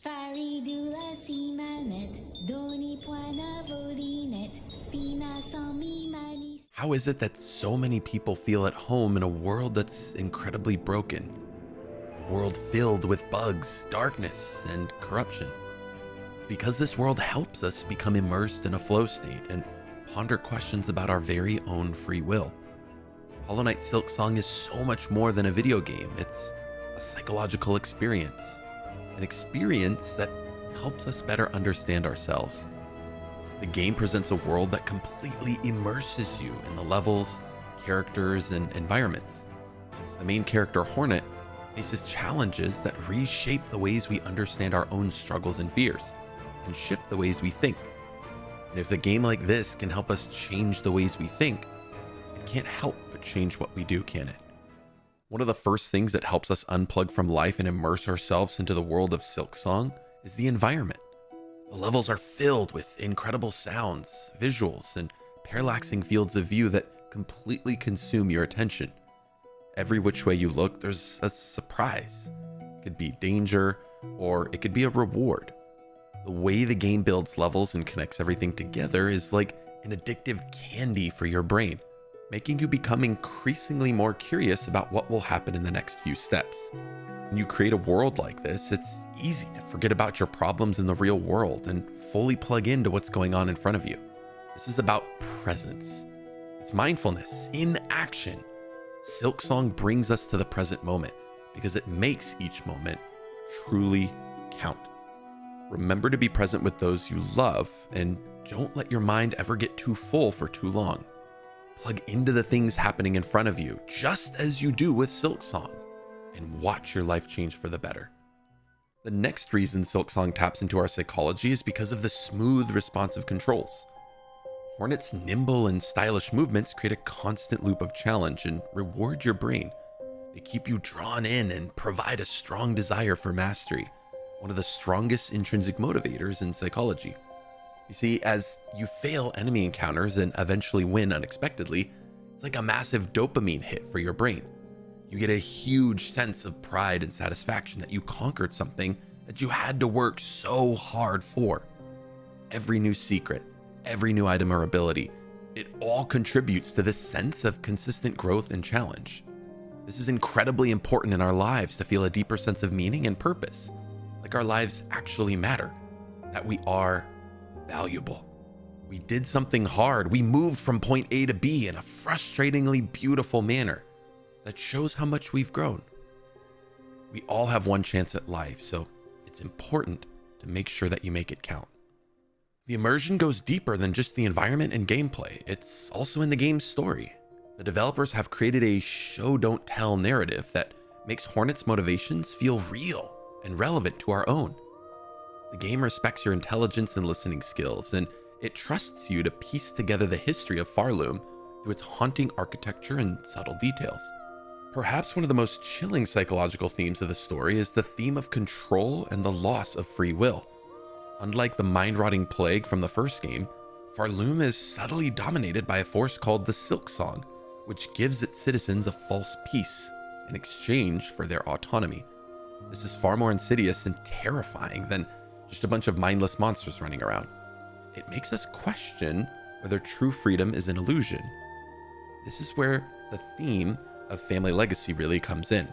Faridula si manet, doni puana vodinet, pina sami manis. How is it that so many people feel at home in a world that's incredibly broken? A world filled with bugs, darkness, and corruption. It's because this world helps us become immersed in a flow state and ponder questions about our very own free will. Hollow Knight Silksong is so much more than a video game. It's a psychological experience, an experience that helps us better understand ourselves. The game presents a world that completely immerses you in the levels, characters, and environments. The main character, Hornet, faces challenges that reshape the ways we understand our own struggles and fears, and shift the ways we think. And if a game like this can help us change the ways we think, it can't help but change what we do, can it? One of the first things that helps us unplug from life and immerse ourselves into the world of Silksong is the environment. The levels are filled with incredible sounds, visuals, and parallaxing fields of view that completely consume your attention. Every which way you look, there's a surprise. It could be danger, or it could be a reward. The way the game builds levels and connects everything together is like an addictive candy for your brain, making you become increasingly more curious about what will happen in the next few steps. When you create a world like this, it's easy to forget about your problems in the real world and fully plug into what's going on in front of you. This is about presence. It's mindfulness in action. Silksong brings us to the present moment because it makes each moment truly count. Remember to be present with those you love, and don't let your mind ever get too full for too long. Plug into the things happening in front of you, just as you do with Silksong, and watch your life change for the better. The next reason Silksong taps into our psychology is because of the smooth, responsive controls. Hornet's nimble and stylish movements create a constant loop of challenge and reward your brain. They keep you drawn in and provide a strong desire for mastery, one of the strongest intrinsic motivators in psychology. You see, as you fail enemy encounters and eventually win unexpectedly, it's like a massive dopamine hit for your brain. You get a huge sense of pride and satisfaction that you conquered something that you had to work so hard for. Every new secret, every new item or ability, it all contributes to this sense of consistent growth and challenge. This is incredibly important in our lives to feel a deeper sense of meaning and purpose, like our lives actually matter, that we are valuable. We did something hard. We moved from point A to B in a frustratingly beautiful manner that shows how much we've grown. We all have one chance at life, so it's important to make sure that you make it count. The immersion goes deeper than just the environment and gameplay. It's also in the game's story. The developers have created a show don't tell narrative that makes Hornet's motivations feel real and relevant to our own. The game respects your intelligence and listening skills, and it trusts you to piece together the history of Farloom through its haunting architecture and subtle details. Perhaps one of the most chilling psychological themes of the story is the theme of control and the loss of free will. Unlike the mind-rotting plague from the first game, Farloom is subtly dominated by a force called the Silksong, which gives its citizens a false peace in exchange for their autonomy. This is far more insidious and terrifying than just a bunch of mindless monsters running around. It makes us question whether true freedom is an illusion. This is where the theme of family legacy really comes in.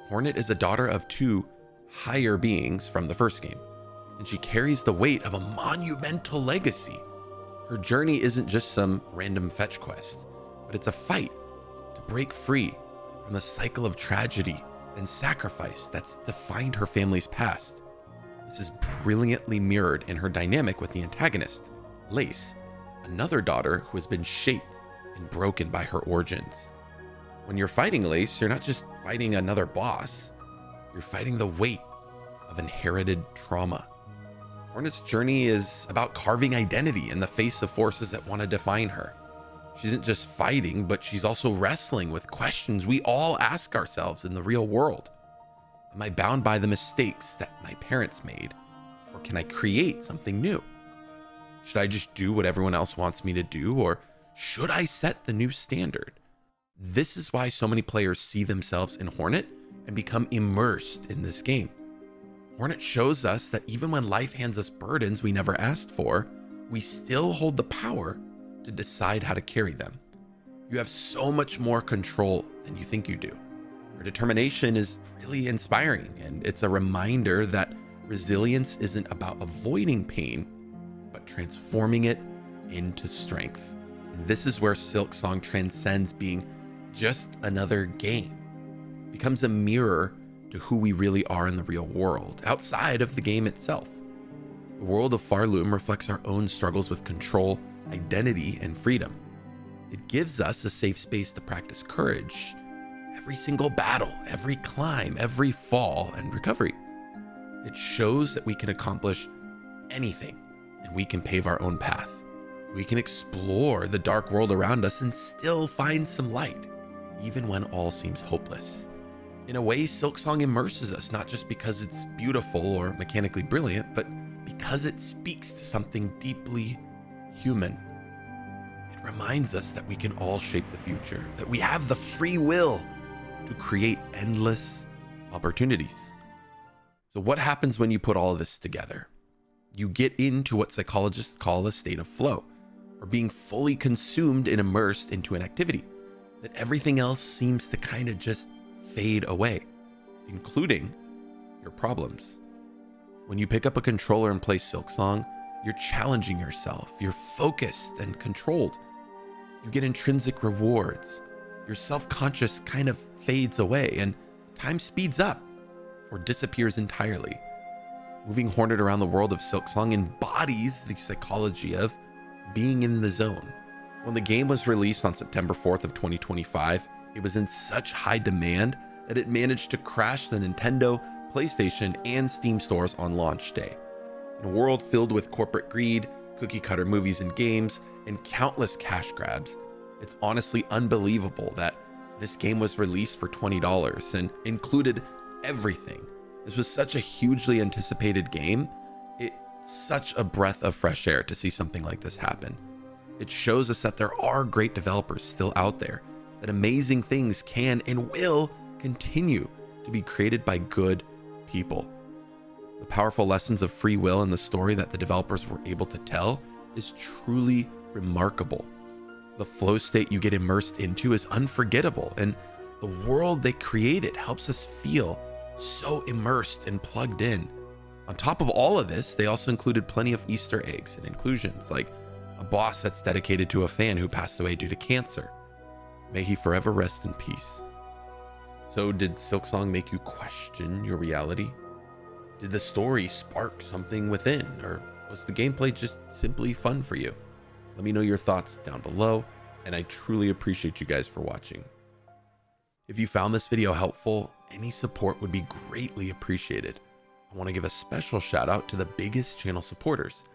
Hornet is a daughter of two higher beings from the first game, and she carries the weight of a monumental legacy. Her journey isn't just some random fetch quest, but it's a fight to break free from the cycle of tragedy and sacrifice that's defined her family's past. This is brilliantly mirrored in her dynamic with the antagonist, Lace, another daughter who has been shaped and broken by her origins. When you're fighting Lace, you're not just fighting another boss, you're fighting the weight of inherited trauma. Hornet's journey is about carving identity in the face of forces that want to define her. She isn't just fighting, but she's also wrestling with questions we all ask ourselves in the real world. Am I bound by the mistakes that my parents made? Or can I create something new? Should I just do what everyone else wants me to do? Or should I set the new standard? This is why so many players see themselves in Hornet and become immersed in this game. Hornet shows us that even when life hands us burdens we never asked for, we still hold the power to decide how to carry them. You have so much more control than you think you do. Her determination is really inspiring, and it's a reminder that resilience isn't about avoiding pain, but transforming it into strength. And this is where Silksong transcends being just another game, it becomes a mirror to who we really are in the real world, outside of the game itself. The world of Farloom reflects our own struggles with control, identity, and freedom. It gives us a safe space to practice courage. Every single battle, every climb, every fall, and recovery. It shows that we can accomplish anything, and we can pave our own path. We can explore the dark world around us and still find some light, even when all seems hopeless. In a way, Silksong immerses us, not just because it's beautiful or mechanically brilliant, but because it speaks to something deeply human. It reminds us that we can all shape the future, that we have the free will to create endless opportunities. So what happens when you put all of this together? You get into what psychologists call a state of flow, or being fully consumed and immersed into an activity, that everything else seems to kind of just fade away, including your problems. When you pick up a controller and play Silksong, you're challenging yourself, you're focused and controlled. You get intrinsic rewards. Your self-conscious kind of fades away and time speeds up or disappears entirely. Moving Hornet around the world of Silksong embodies the psychology of being in the zone. When the game was released on September 4th of 2025, it was in such high demand that it managed to crash the Nintendo, PlayStation, and Steam stores on launch day. In a world filled with corporate greed, cookie-cutter movies and games, and countless cash grabs, it's honestly unbelievable that this game was released for $20 and included everything. This was such a hugely anticipated game. It's such a breath of fresh air to see something like this happen. It shows us that there are great developers still out there, that amazing things can and will continue to be created by good people. The powerful lessons of free will in the story that the developers were able to tell is truly remarkable. The flow state you get immersed into is unforgettable, and the world they created helps us feel so immersed and plugged in. On top of all of this, they also included plenty of Easter eggs and inclusions, like a boss that's dedicated to a fan who passed away due to cancer. May he forever rest in peace. So did Silksong make you question your reality? Did the story spark something within, or was the gameplay just simply fun for you? Let me know your thoughts down below, and I truly appreciate you guys for watching. If you found this video helpful, any support would be greatly appreciated. I want to give a special shout out to the biggest channel supporters: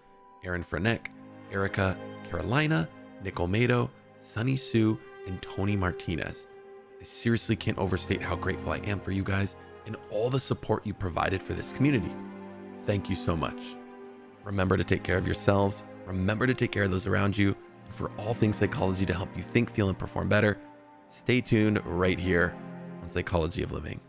Aaron Freneck, Erica, Carolina, Nicole Mado, Sunny Sue, and Tony Martinez. I seriously can't overstate how grateful I am for you guys and all the support you provided for this community. Thank you so much. Remember to take care of yourselves, remember to take care of those around you, and for all things psychology to help you think, feel, and perform better, stay tuned right here on Psychology of Living.